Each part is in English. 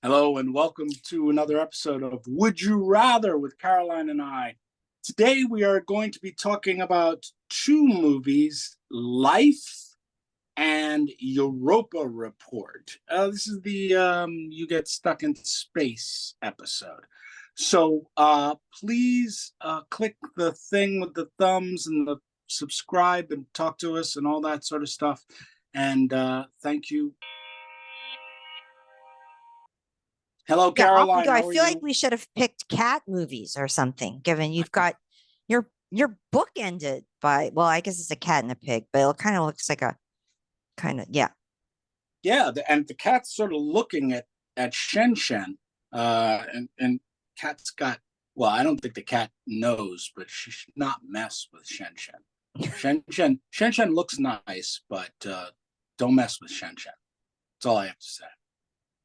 Hello and welcome to another episode of Would You Rather with Caroline and I. Today we are going to be talking about two movies, Life and Europa Report. This is the You Get Stuck in Space episode. So please click the thing with the thumbs and the subscribe and talk to us and all that sort of stuff. And thank you. Hello, Yeah, off we Caroline. go. I How are feel like you? we should have picked cat movies or something, given you've got your book ended by, well, I guess it's a cat and a pig, but it kind of looks like a yeah. Yeah, and the cat's sort of looking at Shen Shen, and cat's got. Well, I don't think the cat knows, but she should not mess with Shen Shen. Shen Shen looks nice, but don't mess with Shen Shen. That's all I have to say.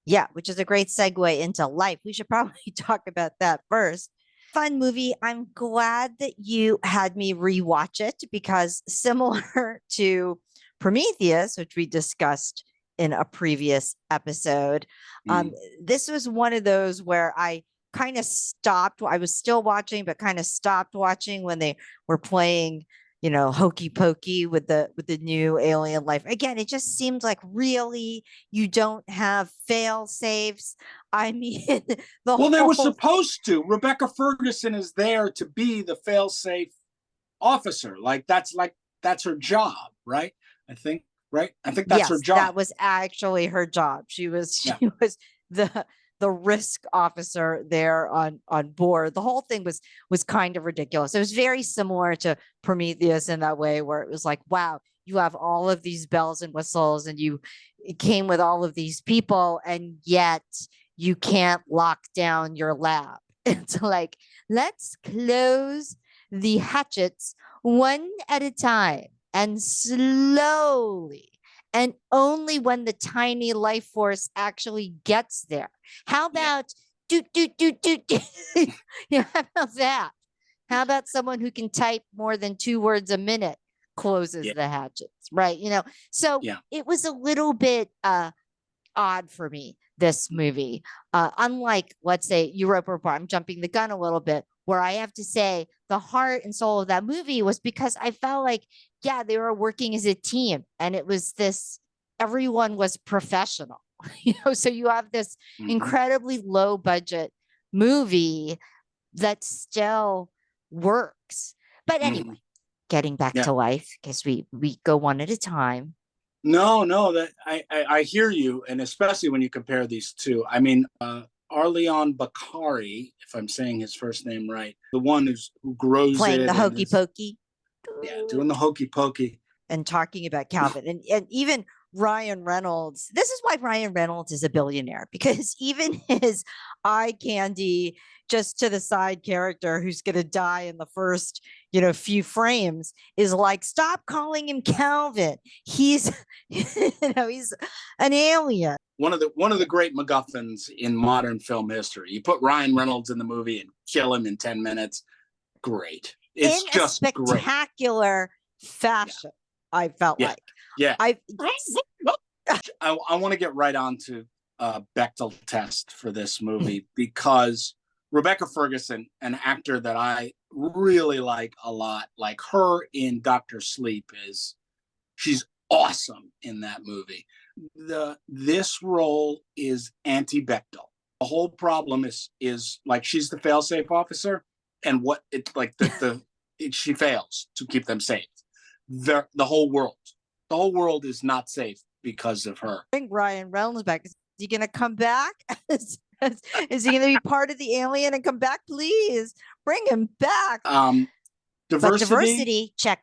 Yeah, which is a great segue into Life. We should probably talk about that first. Fun movie. I'm glad that you had me rewatch it because similar to Prometheus, which we discussed in a previous episode, Mm. this was one of those where I kind of stopped. I was still watching, but kind of stopped watching when they were playing, hokey pokey with the new alien life. Again, it just seemed like really you don't have fail safes. I mean, the Well, they were whole thing. supposed to. Rebecca Ferguson is there to be the fail-safe officer. That's her job, right? I think, right? I think that's her Yes, job. that was actually her job. She was Yeah. she was the risk officer there on board. The whole thing was kind of ridiculous. It was very similar to Prometheus in that way, where it was like, wow, you have all of these bells and whistles, and you came with all of these people, and yet you can't lock down your lab. It's like, let's close the hatchets one at a time and slowly, and only when the tiny life force actually gets there. How about do? Yeah, how about that? How about someone who can type more than 2 words a minute closes Yeah. the hatchets, right? So Yeah. it was a little bit odd for me, this movie. Unlike, let's say, Europa Report, I'm jumping the gun a little bit, where I have to say the heart and soul of that movie was because I felt like, yeah, they were working as a team, and it was this, everyone was professional. So you have this incredibly low budget movie that still works. But anyway, getting back to Life, because we go one at a time. No, that I hear you, and especially when you compare these two. I mean, Arleon Bakari, if I'm saying his first name right, the one who grows Playing it the and hokey is, pokey. yeah, doing the hokey pokey. And talking about Calvin, and even Ryan Reynolds. This is why Ryan Reynolds is a billionaire, because even his eye candy, just to the side character who's going to die in the first, few frames, is like, stop calling him Calvin. He's, he's an alien. One of the great MacGuffins in modern film history. You put Ryan Reynolds in the movie and kill him in 10 minutes. Great. It's in just a spectacular great. fashion. I felt like. Yeah. I want to get right on to Bechdel test for this movie because Rebecca Ferguson, an actor that I really like a lot, like her in Doctor Sleep, she's awesome in that movie. This role is anti-Bechdel. The whole problem is like she's the fail-safe officer, and what it's like she fails to keep them safe. The whole world is not safe because of her. Bring Ryan Reynolds back. Is he going to come back? Is he going to be part of the alien and come back? Please bring him back. Diversity, check.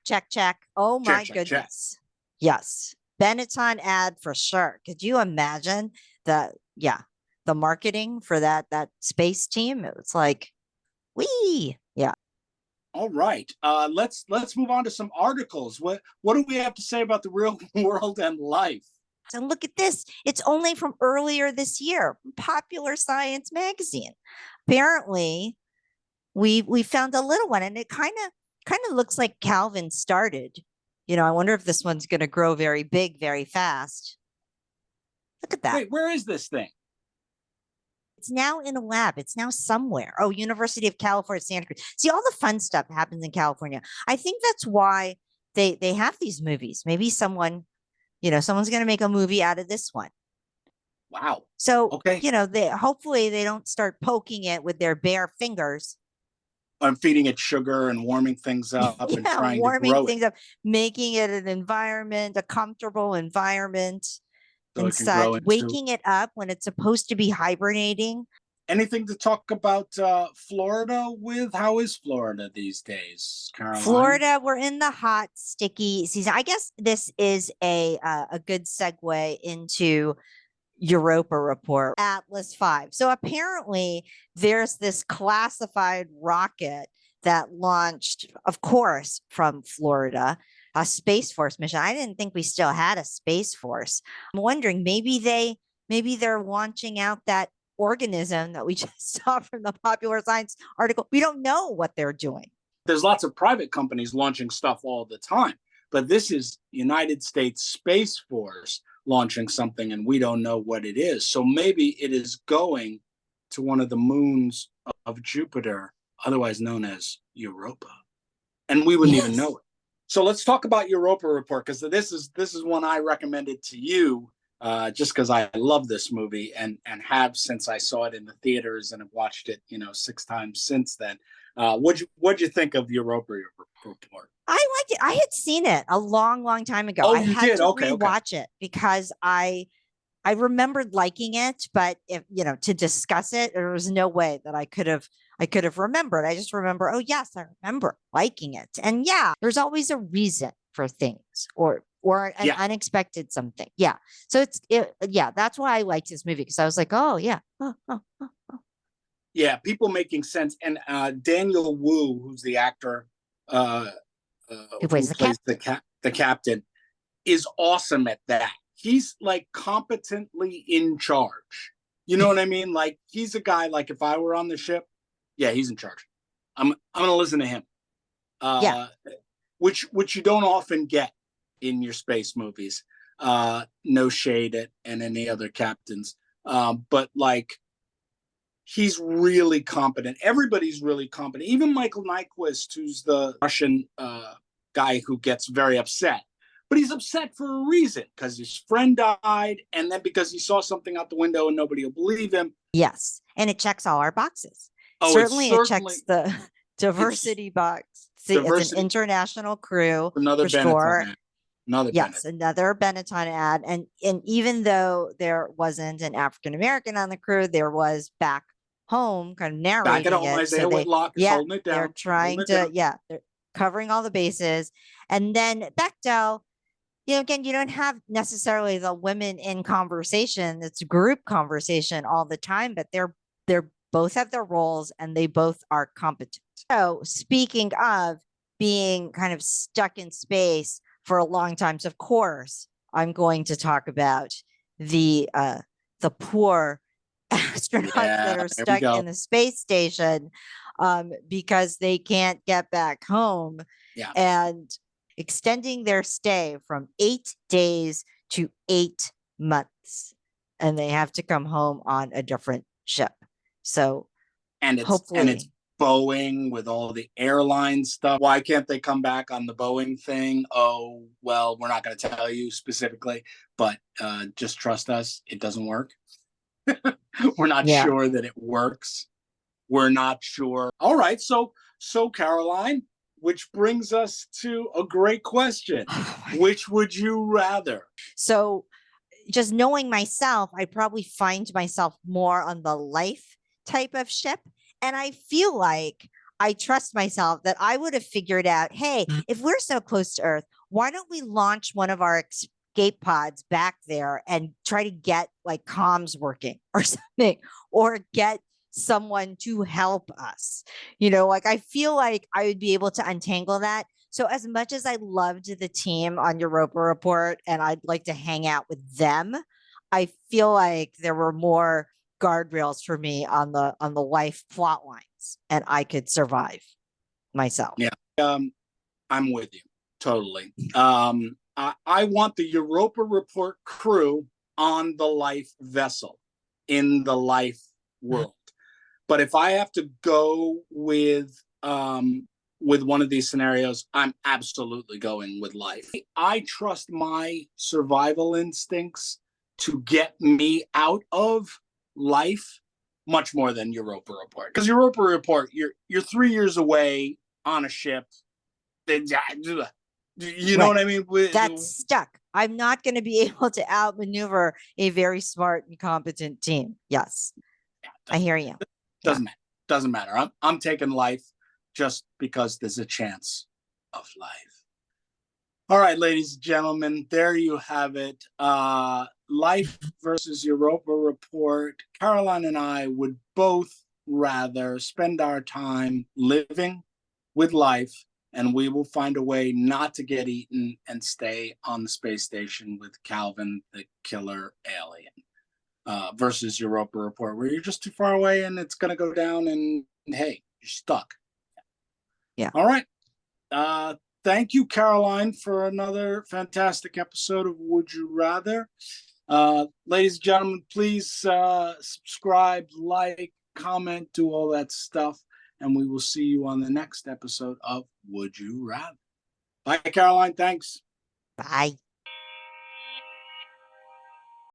Oh my goodness. Check. Yes. Benetton ad for sure. Could you imagine that? Yeah. The marketing for that space team. It's like, yeah. All right. Let's move on to some articles. What do we have to say about the real world and life? And look at this. It's only from earlier this year, Popular Science magazine. Apparently, we found a little one, and it kind of looks like Calvin started. I wonder if this one's going to grow very big, very fast. Look at that. Wait, where is this thing? It's now in a lab. It's now somewhere. Oh, University of California, Santa Cruz. See, all the fun stuff happens in California. I think that's why they have these movies. Maybe someone, someone's going to make a movie out of this one. Wow. So, Okay. they hopefully they don't start poking it with their bare fingers. I'm feeding it sugar and warming things up and trying to warming grow it things up, making it an environment, a comfortable environment so and it can grow such, into. waking it up when it's supposed to be hibernating. Anything to talk about Florida with? How is Florida these days, Caroline? Florida, we're in the hot, sticky season. I guess this is a good segue into Europa report, Atlas 5. So apparently there's this classified rocket that launched, of course, from Florida, a Space Force mission. I didn't think we still had a Space Force. I'm wondering maybe they're launching out that organism that we just saw from the Popular Science article. We don't know what they're doing. There's lots of private companies launching stuff all the time, but this is United States Space Force launching something and we don't know what it is. So maybe it is going to one of the moons of Jupiter, otherwise known as Europa. And we wouldn't even know it. So let's talk about Europa report, because this is one I recommended to you just because I love this movie and have since I saw it in the theaters and have watched it 6 times since then. What'd you think of Europa report? I liked it. I had seen it a long, long time ago. Oh, I you had did? to Okay, rewatch it because I remembered liking it, but if to discuss it, there was no way that I could have remembered. I just remember, oh yes, I remember liking it. And yeah, there's always a reason for things or an unexpected something. Yeah. So that's why I liked this movie, because I was like, oh yeah. Yeah, people making sense. And Daniel Wu, who's the actor Who plays the captain, is awesome at that. He's like competently in charge. You know what I mean? Like he's a guy, like if I were on the ship, yeah, he's in charge. I'm gonna listen to him. Which you don't often get in your space movies. No shade at and any other captains. But like he's really competent. Everybody's really competent. Even Michael Nyquist, who's the Russian guy who gets very upset. But he's upset for a reason, because his friend died, and then because he saw something out the window and nobody will believe him. Yes, and it checks all our boxes. Oh, certainly it checks the diversity box. See, it's an international crew. Another Benetton ad. Another Benetton ad. And even though there wasn't an African American on the crew, there was back home kind of narrating back at home, it. Isaiah Whitlock is holding it down. They're trying to, they're covering all the bases. And then Bechdel, again, you don't have necessarily the women in conversation. It's group conversation all the time, but they're both have their roles and they both are competent. So speaking of being kind of stuck in space for a long time, so of course, I'm going to talk about the poor astronauts that are stuck in the space station because they can't get back home. And extending their stay from 8 days to 8 months. And they have to come home on a different ship. So hopefully it's Boeing with all the airline stuff. Why can't they come back on the Boeing thing? Oh, well, we're not going to tell you specifically, but just trust us. It doesn't work. We're not sure that it works. We're not sure. All right. So Caroline, which brings us to a great question. Which would you rather? So just knowing myself, I probably find myself more on the life type of ship. And I feel like I trust myself that I would have figured out, hey, if we're so close to Earth, why don't we launch one of our escape pods back there and try to get like comms working or something, or get someone to help us. Like I feel like I would be able to untangle that. So as much as I loved the team on Europa Report and I'd like to hang out with them, I feel like there were more guardrails for me on the life plot lines and I could survive myself. Yeah. I'm with you totally. I want the Europa Report crew on the life vessel, in the life world. But if I have to go with one of these scenarios, I'm absolutely going with life. I trust my survival instincts to get me out of life much more than Europa Report. Because Europa Report, you're 3 years away on a ship. You know what I mean? That's stuck. I'm not going to be able to outmaneuver a very smart and competent team. Yes, I hear you. Doesn't matter. I'm taking life just because there's a chance of life. All right, ladies and gentlemen, there you have it. Life versus Europa Report. Caroline and I would both rather spend our time living with life, and we will find a way not to get eaten and stay on the space station with Calvin, the killer alien. Versus Europa Report, where you're just too far away and it's going to go down, and hey, you're stuck. Yeah. All right. Thank you, Caroline, for another fantastic episode of Would You Rather. Ladies and gentlemen, please subscribe, like, comment, do all that stuff, and we will see you on the next episode of Would You Rather. Bye, Caroline. Thanks. Bye.